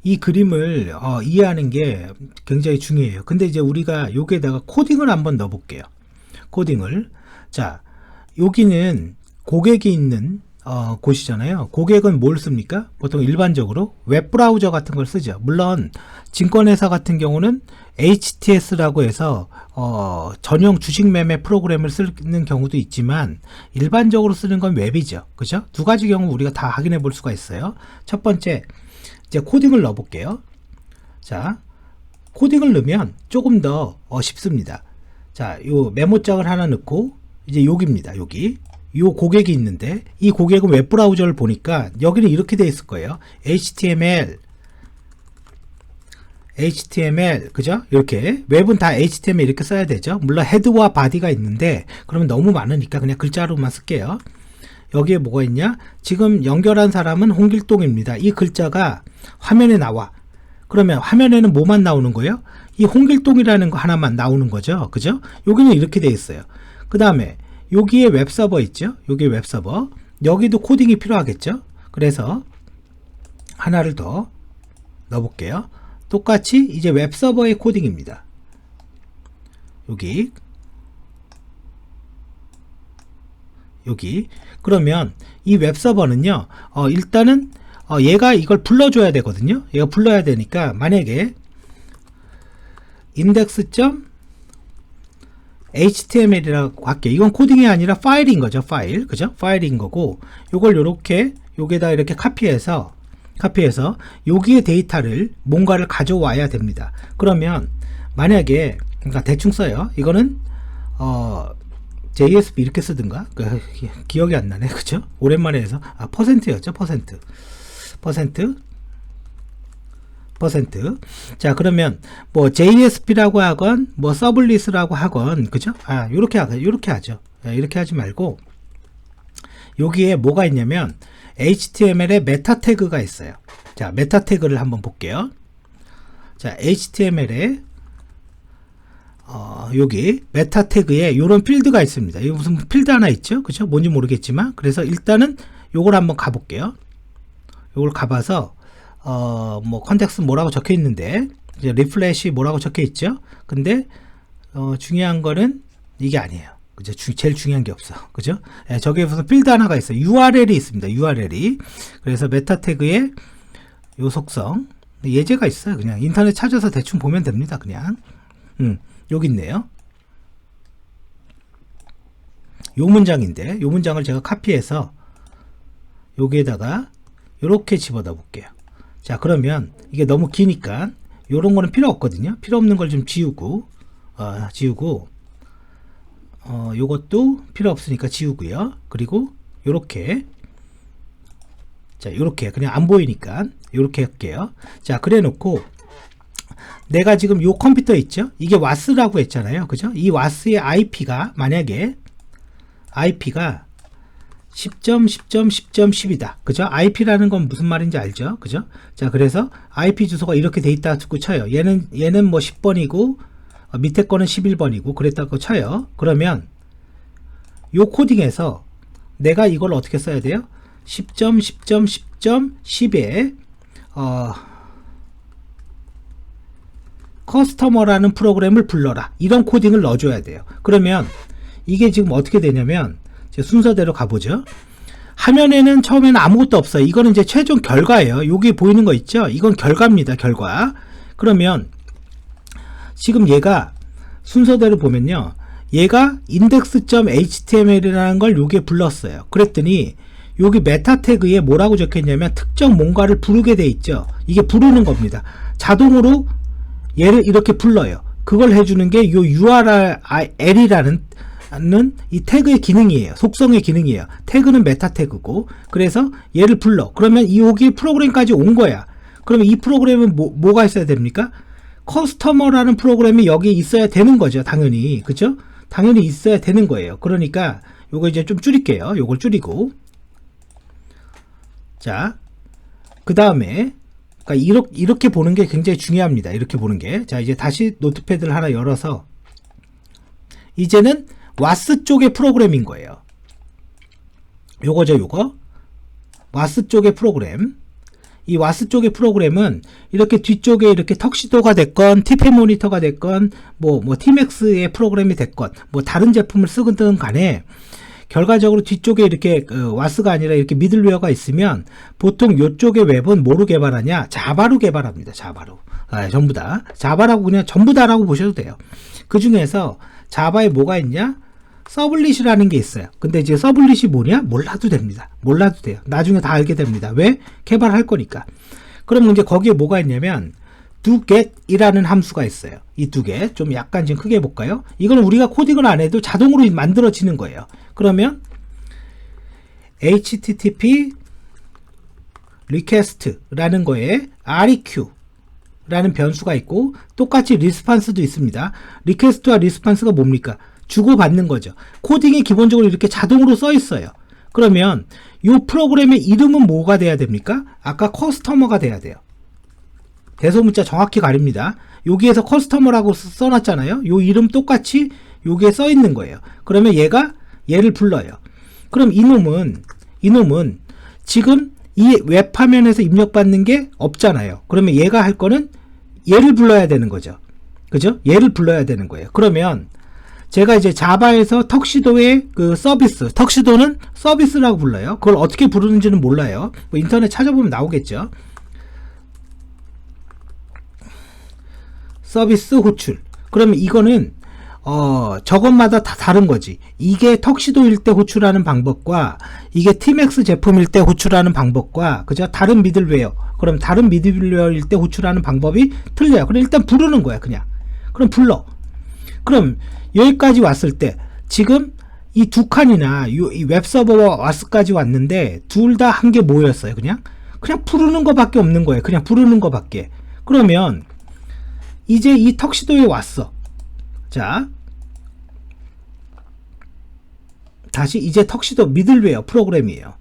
이 그림을 이해하는 게 굉장히 중요해요. 근데 이제 우리가 여기에다가 코딩을 한번 넣어 볼게요. 코딩을. 자, 여기는 고객이 있는 곳이잖아요. 고객은 뭘 씁니까? 보통 일반적으로 웹브라우저 같은 걸 쓰죠. 물론 증권회사 같은 경우는 HTS라고 해서 전용 주식 매매 프로그램을 쓰는 경우도 있지만 일반적으로 쓰는 건 웹이죠. 그죠? 두 가지 경우 우리가 다 확인해 볼 수가 있어요. 첫 번째, 이제 코딩을 넣어 볼게요. 자, 코딩을 넣으면 조금 더 쉽습니다. 자, 요 메모장을 하나 넣고 이제 여기입니다. 여기 요 고객이 있는데 이 고객은 웹브라우저를 보니까 여기는 이렇게 돼 있을 거예요. HTML 그죠? 이렇게 웹은 다 HTML 이렇게 써야 되죠. 물론 헤드와 바디가 있는데 그러면 너무 많으니까 그냥 글자로만 쓸게요. 여기에 뭐가 있냐? 지금 연결한 사람은 홍길동입니다. 이 글자가 화면에 나와. 그러면 화면에는 뭐만 나오는 거예요? 이 홍길동이라는 거 하나만 나오는 거죠. 그죠? 여기는 이렇게 돼 있어요. 그 다음에 여기에 웹서버 있죠. 여기 웹서버. 여기도 코딩이 필요하겠죠. 그래서 하나를 더 넣어볼게요. 똑같이 이제 웹서버의 코딩입니다. 여기 그러면 이 웹서버는요 일단은 얘가 이걸 불러줘야 되거든요. 얘가 불러야 되니까 만약에 index.html이라고 할게요. 이건 코딩이 아니라 파일인 거죠. 파일. 그죠? 파일인 거고 요걸 요렇게 여기에다 이렇게 카피해서 여기에 데이터를 뭔가를 가져와야 됩니다. 그러면 만약에 그러니까 대충 써요. 이거는 JSP 이렇게 쓰든가 기억이 안 나네. 그죠? 오랜만에 해서 퍼센트였죠. 퍼센트. 자, 그러면 뭐 JSP라고 하건 뭐 서블릿이라고 하건 그죠? 요렇게 하죠. 이렇게 하지 말고 여기에 뭐가 있냐면 HTML에 메타 태그가 있어요. 자, 메타 태그를 한번 볼게요. 자, HTML에 여기 메타 태그에 요런 필드가 있습니다. 이 무슨 필드 하나 있죠? 그죠? 뭔지 모르겠지만 그래서 일단은 요걸 한번 가볼게요. 요걸 가봐서 뭐 컨텍스트 뭐라고 적혀 있는데 이제 리플래시 뭐라고 적혀 있죠? 근데 중요한 거는 이게 아니에요. 그죠? 제일 중요한 게 없어. 그죠? 저기에 무슨 필드 하나가 있어요. URL이 있습니다. URL이. 그래서 메타 태그에 요 속성 예제가 있어요. 그냥 인터넷 찾아서 대충 보면 됩니다. 그냥 여기 있네요. 요 문장인데 요 문장을 제가 카피해서 여기에다가 이렇게 집어넣어 볼게요. 자, 그러면 이게 너무 기니까 요런 거는 필요 없거든요. 필요 없는 걸 좀 지우고 요것도 필요 없으니까 지우고요. 그리고 요렇게 자, 요렇게 그냥 안 보이니까 요렇게 할게요. 자, 그래 놓고 내가 지금 요 컴퓨터 있죠? 이게 와스라고 했잖아요. 그죠? 이 와스의 IP가 만약에 IP가 10.10.10.10이다. 그죠? IP라는 건 무슨 말인지 알죠? 그죠? 자, 그래서 IP 주소가 이렇게 돼 있다고 쳐요. 얘는 뭐 10번이고 밑에 거는 11번이고 그랬다고 쳐요. 그러면 요 코딩에서 내가 이걸 어떻게 써야 돼요? 10.10.10.10에 커스터머라는 프로그램을 불러라. 이런 코딩을 넣어줘야 돼요. 그러면 이게 지금 어떻게 되냐면 순서대로 가보죠. 화면에는 처음에는 아무것도 없어요. 이거는 이제 최종 결과예요. 여기 보이는 거 있죠? 이건 결과입니다. 결과. 그러면 지금 얘가 순서대로 보면요. 얘가 index.html이라는 걸 여기에 불렀어요. 그랬더니 여기 메타 태그에 뭐라고 적혀있냐면 특정 뭔가를 부르게 돼 있죠. 이게 부르는 겁니다. 자동으로 얘를 이렇게 불러요. 그걸 해주는 게 요 URL이라는 이 태그의 기능이에요. 속성의 기능이에요. 태그는 메타 태그고 그래서 얘를 불러. 그러면 여기 프로그램까지 온 거야. 그러면 이 프로그램은 뭐가 있어야 됩니까? 커스터머라는 프로그램이 여기 있어야 되는 거죠. 당연히. 그죠? 당연히 있어야 되는 거예요. 그러니까 요거 이제 좀 줄일게요. 요걸 줄이고 자, 그 다음에 그러니까 이렇게 보는 게 굉장히 중요합니다. 이렇게 보는 게. 자, 이제 다시 노트패드를 하나 열어서 이제는 와스 쪽의 프로그램인 거예요. 요거죠, 요거. 와스 쪽의 프로그램. 이 와스 쪽의 프로그램은 이렇게 뒤쪽에 이렇게 턱시도가 됐건 TP 모니터가 됐건 뭐 Tmax의 프로그램이 됐건 뭐 다른 제품을 쓰든 간에 결과적으로 뒤쪽에 이렇게 와스가 아니라 이렇게 미들웨어가 있으면 보통 이쪽의 웹은 뭐로 개발하냐? 자바로 개발합니다. 자바로. 전부 다. 자바라고 그냥 전부 다라고 보셔도 돼요. 그 중에서 자바에 뭐가 있냐? 서블릿이라는 게 있어요. 근데 이제 서블릿이 뭐냐? 몰라도 됩니다. 몰라도 돼요. 나중에 다 알게 됩니다. 왜? 개발할 거니까. 그럼 이제 거기에 뭐가 있냐면 doget이라는 함수가 있어요. 이 doget 좀 약간 좀 크게 해볼까요? 이거는 우리가 코딩을 안 해도 자동으로 만들어지는 거예요. 그러면 http request라는 거에 req라는 변수가 있고 똑같이 리스판스도 있습니다. 리퀘스트와 리스판스가 뭡니까? 주고받는 거죠. 코딩이 기본적으로 이렇게 자동으로 써 있어요. 그러면 이 프로그램의 이름은 뭐가 돼야 됩니까? 아까 커스터머가 돼야 돼요. 대소문자 정확히 가립니다. 여기에서 커스터머라고 써놨잖아요. 요 이름 똑같이 여기에 써 있는 거예요. 그러면 얘를 불러요. 그럼 이놈은 지금 이 웹화면에서 입력받는 게 없잖아요. 그러면 얘가 할 거는 얘를 불러야 되는 거죠. 그죠? 얘를 불러야 되는 거예요. 그러면 제가 이제 자바에서 턱시도의 그 서비스, 턱시도는 서비스라고 불러요. 그걸 어떻게 부르는지는 몰라요. 뭐 인터넷 찾아보면 나오겠죠. 서비스 호출. 그러면 이거는 저것마다 다 다른 거지. 이게 턱시도일 때 호출하는 방법과 이게 Tmax 제품일 때 호출하는 방법과 그죠? 다른 미들웨어. 그럼 다른 미들웨어일 때 호출하는 방법이 틀려요. 그럼 일단 부르는 거야, 그냥. 그럼 불러. 그럼 여기까지 왔을 때 지금 이 두 칸이나 이 웹서버와 와스까지 왔는데 둘 다 한 게 뭐였어요? 그냥 부르는 거밖에 없는 거예요. 그냥 부르는 거밖에. 그러면 이제 이 턱시도에 왔어. 자, 다시 이제 턱시도 미들웨어 프로그램이에요.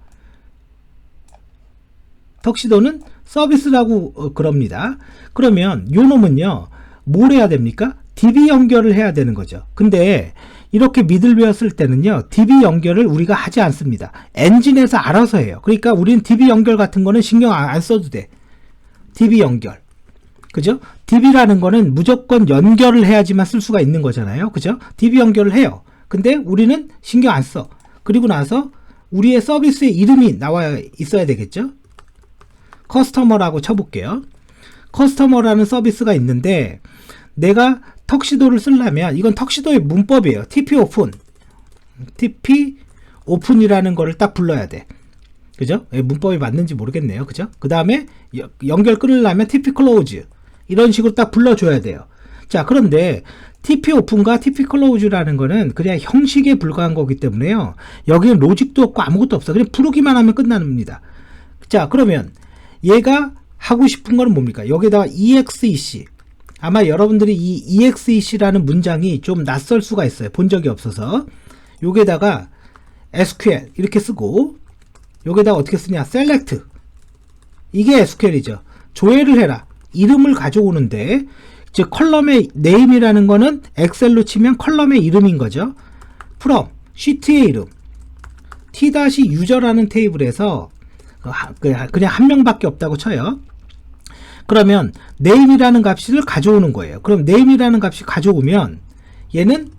턱시도는 서비스라고 그럽니다. 그러면 요 놈은요, 뭘 해야 됩니까? DB 연결을 해야 되는 거죠. 근데 이렇게 미들웨어 쓸 때는요, DB 연결을 우리가 하지 않습니다. 엔진에서 알아서 해요. 그러니까 우리는 DB 연결 같은 거는 신경 안 써도 돼. DB 연결. 그죠? DB라는 거는 무조건 연결을 해야지만 쓸 수가 있는 거잖아요. 그죠? DB 연결을 해요. 근데 우리는 신경 안 써. 그리고 나서 우리의 서비스의 이름이 나와 있어야 되겠죠? 커스터머라고 쳐볼게요. 커스터머라는 서비스가 있는데 내가 턱시도를 쓰려면 이건 턱시도의 문법이에요. TP 오픈이라는 거를 딱 불러야 돼. 그죠? 문법이 맞는지 모르겠네요. 그죠? 그 다음에 연결 끊으려면 TP 클로즈 이런 식으로 딱 불러줘야 돼요. 자, 그런데 TP 오픈과 TP 클로즈라는 거는 그냥 형식에 불과한 거기 때문에요. 여기는 로직도 없고 아무것도 없어. 그냥 부르기만 하면 끝납니다. 자, 그러면 얘가 하고 싶은 거는 뭡니까? 여기다가 EXEC. 아마 여러분들이 이 EXEC라는 문장이 좀 낯설 수가 있어요. 본 적이 없어서. 여기다가 SQL 이렇게 쓰고 여기다가 어떻게 쓰냐? select. 이게 SQL이죠. 조회를 해라. 이름을 가져오는데 즉 컬럼의 name이라는 거는 엑셀로 치면 컬럼의 이름인 거죠. from 시트의 이름 t-user라는 테이블에서 그냥 한 명밖에 없다고 쳐요. 그러면 name이라는 값을 가져오는 거예요. 그럼 name이라는 값이 가져오면 얘는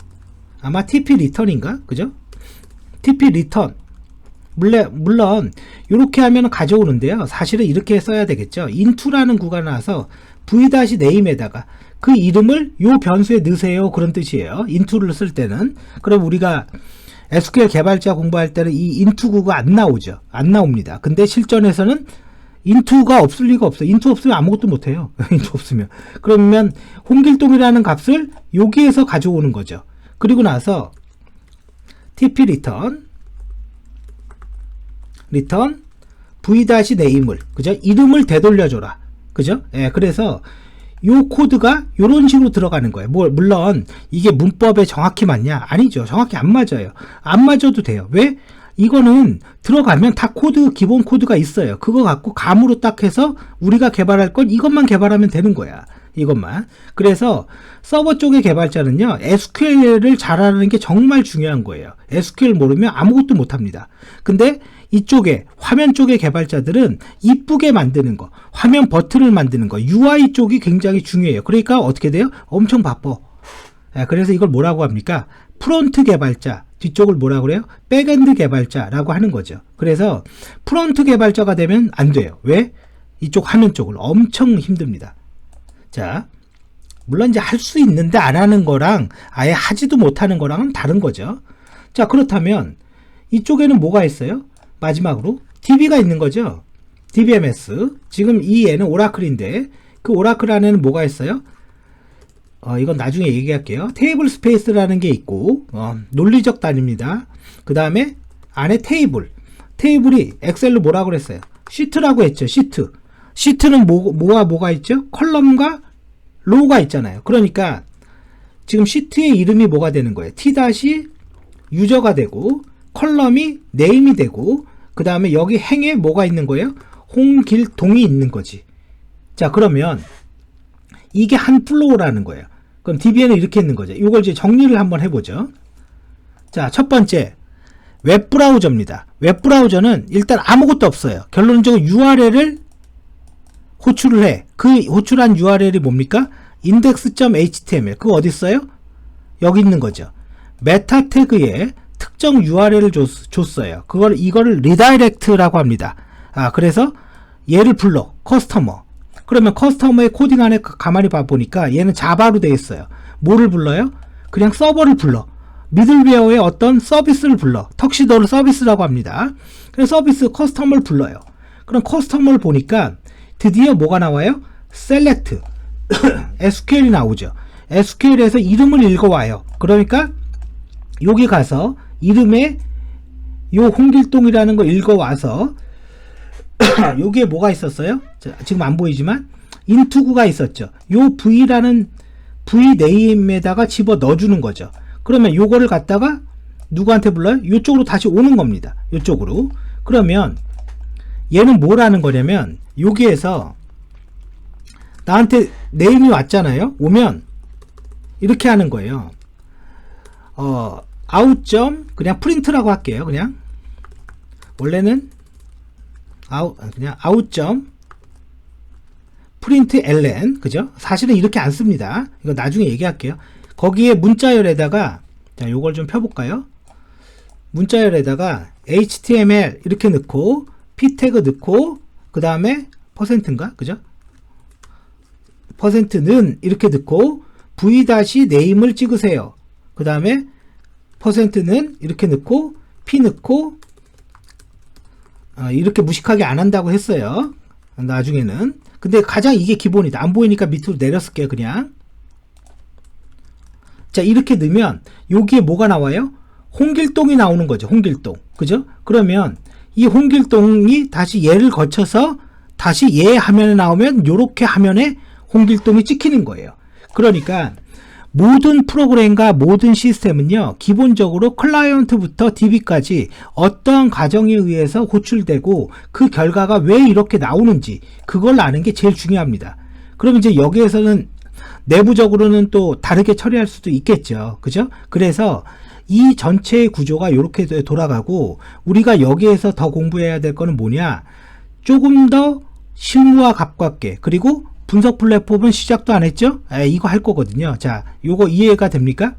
아마 tp return인가? 그죠? tp return 물론 이렇게 하면 가져오는데요. 사실은 이렇게 써야 되겠죠. into라는 구가 나와서 v-name에다가 그 이름을 요 변수에 넣으세요. 그런 뜻이에요. into를 쓸 때는. 그럼 우리가 SQL 개발자 공부할 때는 이 into 구가 안 나오죠. 안 나옵니다. 근데 실전에서는 into가 없을 리가 없어요. into 없으면 아무것도 못해요. into 없으면. 그러면 홍길동이라는 값을 여기에서 가져오는 거죠. 그리고 나서 tp return v-name을 그죠? 이름을 되돌려줘라. 그죠? 예, 그래서 요 코드가 요런 식으로 들어가는 거예요. 물론 이게 문법에 정확히 맞냐? 아니죠. 정확히 안 맞아요. 안 맞아도 돼요. 왜? 이거는 들어가면 다 기본 코드가 있어요. 그거 갖고 감으로 딱 해서 우리가 개발할 건 이것만 개발하면 되는 거야. 이것만. 그래서 서버 쪽의 개발자는요, SQL을 잘하는 게 정말 중요한 거예요. SQL 모르면 아무것도 못합니다. 근데 이쪽에 화면 쪽의 개발자들은 이쁘게 만드는 거, 화면 버튼을 만드는 거, UI 쪽이 굉장히 중요해요. 그러니까 어떻게 돼요? 엄청 바빠. 그래서 이걸 뭐라고 합니까? 프론트 개발자, 뒤쪽을 뭐라고 그래요? 백엔드 개발자라고 하는 거죠. 그래서 프론트 개발자가 되면 안 돼요. 왜? 이쪽 화면 쪽을 엄청 힘듭니다. 자, 물론 이제 할 수 있는데 안 하는 거랑 아예 하지도 못하는 거랑은 다른 거죠. 자, 그렇다면 이쪽에는 뭐가 있어요? 마지막으로 DB가 있는 거죠. DBMS. 지금 이 얘는 오라클인데 그 오라클 안에는 뭐가 있어요? 이건 나중에 얘기할게요. 테이블 스페이스라는 게 있고 논리적 단위입니다. 그 다음에 안에 테이블이 엑셀로 뭐라고 그랬어요? 시트라고 했죠. 시트는 뭐와 뭐가 있죠? 컬럼과 로우가 있잖아요. 그러니까 지금 시트의 이름이 뭐가 되는 거예요? T-유저가 되고 컬럼이 네임이 되고 그 다음에 여기 행에 뭐가 있는 거예요? 홍길동이 있는 거지. 자, 그러면 이게 한 플로우라는 거예요. 그럼 DB에는 이렇게 있는 거죠. 이걸 이제 정리를 한번 해보죠. 자, 첫 번째 웹브라우저입니다. 웹브라우저는 일단 아무것도 없어요. 결론적으로 URL을 호출을 해. 그 호출한 URL이 뭡니까? index.html. 그거 어디 있어요? 여기 있는 거죠. 메타 태그에 특정 URL을 줬어요. 이거를 리다이렉트라고 합니다. 그래서 얘를 불러. 커스터머. 그러면 커스터머의 코딩 안에 가만히 봐보니까 얘는 자바로 되어 있어요. 뭐를 불러요? 그냥 서버를 불러. 미들웨어의 어떤 서비스를 불러. 턱시도를 서비스라고 합니다. 그래서 서비스 커스터머를 불러요. 그럼 커스터머를 보니까 드디어 뭐가 나와요? select SQL이 나오죠. SQL에서 이름을 읽어와요. 그러니까 여기 가서 이름에 요 홍길동이라는 거 읽어와서 여기에 뭐가 있었어요? 자, 지금 안 보이지만 인투구가 있었죠. 요 V라는 V 네임에다가 집어 넣어주는 거죠. 그러면 요거를 갖다가 누구한테 불러요? 요쪽으로 다시 오는 겁니다. 요쪽으로. 그러면 얘는 뭐라는 거냐면 여기에서 나한테 네임이 왔잖아요. 오면 이렇게 하는 거예요. 아웃점 그냥 프린트라고 할게요. 그냥 원래는 그냥 아웃점 프린트 ln 그죠? 사실은 이렇게 안 씁니다. 이거 나중에 얘기할게요. 거기에 문자열에다가 자 요걸 좀 펴볼까요? 문자열에다가 html 이렇게 넣고 p 태그 넣고 그 다음에 %인가 그죠? %는 이렇게 넣고 v-name을 찍으세요. 그 다음에 %는 이렇게 넣고 p 넣고 이렇게 무식하게 안 한다고 했어요. 나중에는. 근데 가장 이게 기본이다. 안 보이니까 밑으로 내렸을게요. 그냥. 자, 이렇게 넣으면 여기에 뭐가 나와요? 홍길동이 나오는 거죠. 홍길동. 그죠? 그러면 이 홍길동이 다시 얘를 거쳐서 다시 얘 화면에 나오면 요렇게 화면에 홍길동이 찍히는 거예요. 그러니까 모든 프로그램과 모든 시스템은요, 기본적으로 클라이언트부터 DB까지 어떠한 과정에 의해서 호출되고 그 결과가 왜 이렇게 나오는지 그걸 아는 게 제일 중요합니다. 그럼 이제 여기에서는 내부적으로는 또 다르게 처리할 수도 있겠죠. 그죠? 그래서 이 전체의 구조가 이렇게 돌아가고 우리가 여기에서 더 공부해야 될 거는 뭐냐? 조금 더 실무와 가깝게 그리고 분석 플랫폼은 시작도 안 했죠? 이거 할 거거든요. 자, 요거 이해가 됩니까?